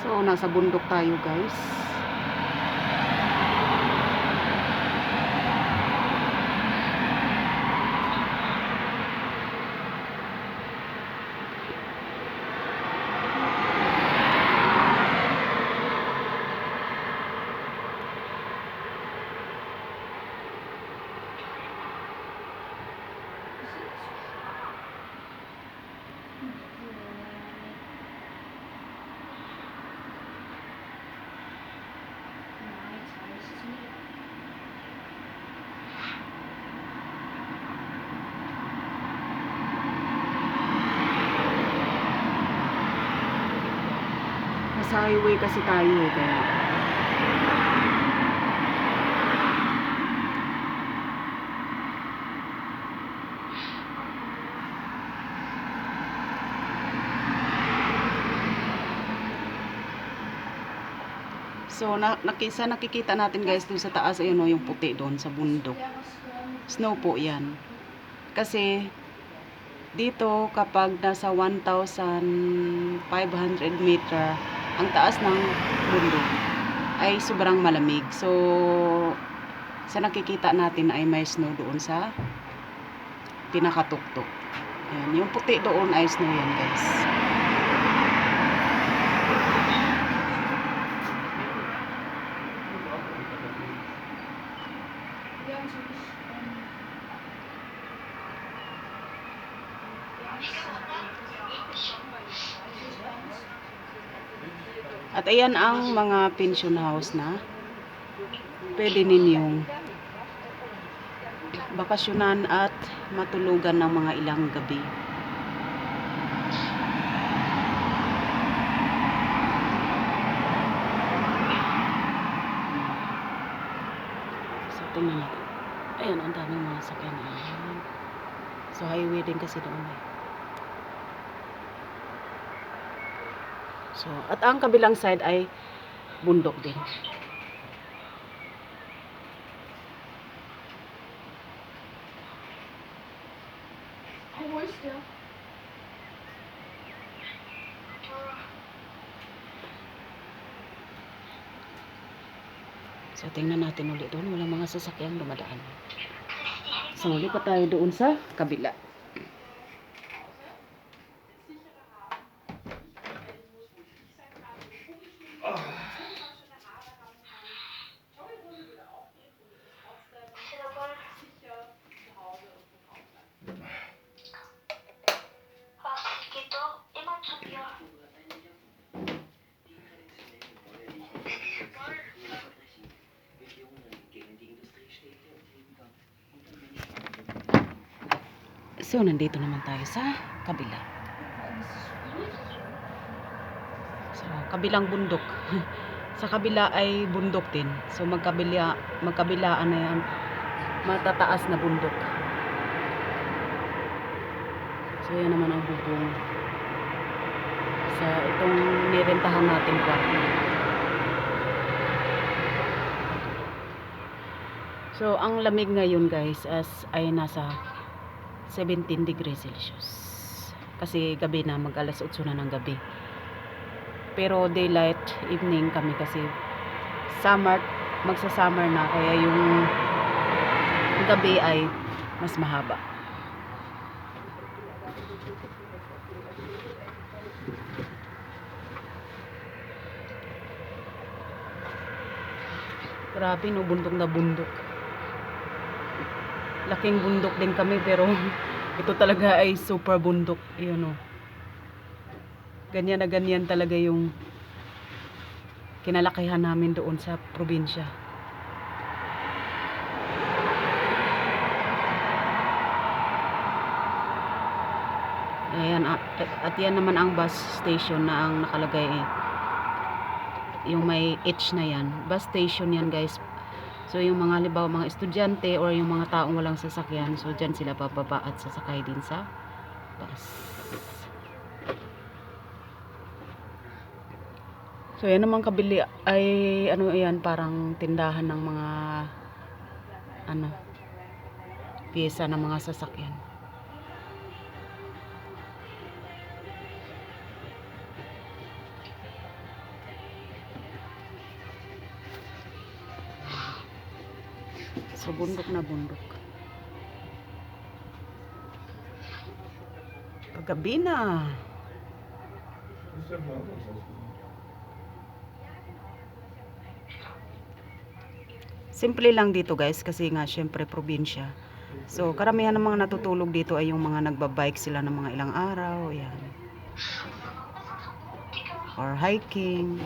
So, nasa bundok tayo, guys. Nasa highway kasi tayo eh, kaya so nakikita natin guys dun sa taas, ayun o, yung puti doon sa bundok. Snow po yan. Kasi dito kapag nasa 1,500 meter ang taas ng bundok ay sobrang malamig. So sa nakikita natin ay may snow doon sa pinakatuktok. Ayan, yung puti doon ay snow yan, guys. At ayan ang mga pension house na pwede ninyong bakasyonan at matulugan ng mga ilang gabi. So tingnan natin. Ayan, ang daming mga sakyan. So highway din kasi doon eh. So, at ang kabilang side ay bundok din. So, tingnan natin ulit doon. Walang mga sasakyan dumadaan. So, lipat tayo doon sa kabila. So, nandito naman tayo sa kabila. So, kabilang bundok. Sa kabila ay bundok din. So, magkabilaan na yan. Matataas na bundok. So, yan naman ang bubong. Sa itong nirentahan natin kwarto. So, ang lamig ngayon guys ay nasa 17 degrees Celsius. Kasi gabi na, mag alas 8 na ng gabi. Pero daylight evening kami kasi magsa-summer na, kaya yung gabi ay mas mahaba. Grabe no, bundok na bundok. Laking bundok din kami pero ito talaga ay super bundok. Yun o. Ganyan na ganyan talaga yung kinalakihan namin doon sa probinsya. Ayan, at yan naman ang bus station na ang nakalagay eh. Yung may H na yan. Bus station yan guys. So yung mga halimbawa mga estudyante or yung mga taong walang sasakyan, so dyan sila bababa at sasakay din sa bus. So yan naman kabili ay ano yan, parang tindahan ng mga piyesa ng mga sasakyan. So bundok na bundok. Paggabi na. Simple lang dito guys kasi nga syempre probinsya. So karamihan ng mga natutulog dito ay yung mga nagbabike sila ng mga ilang araw, yan. Or hiking.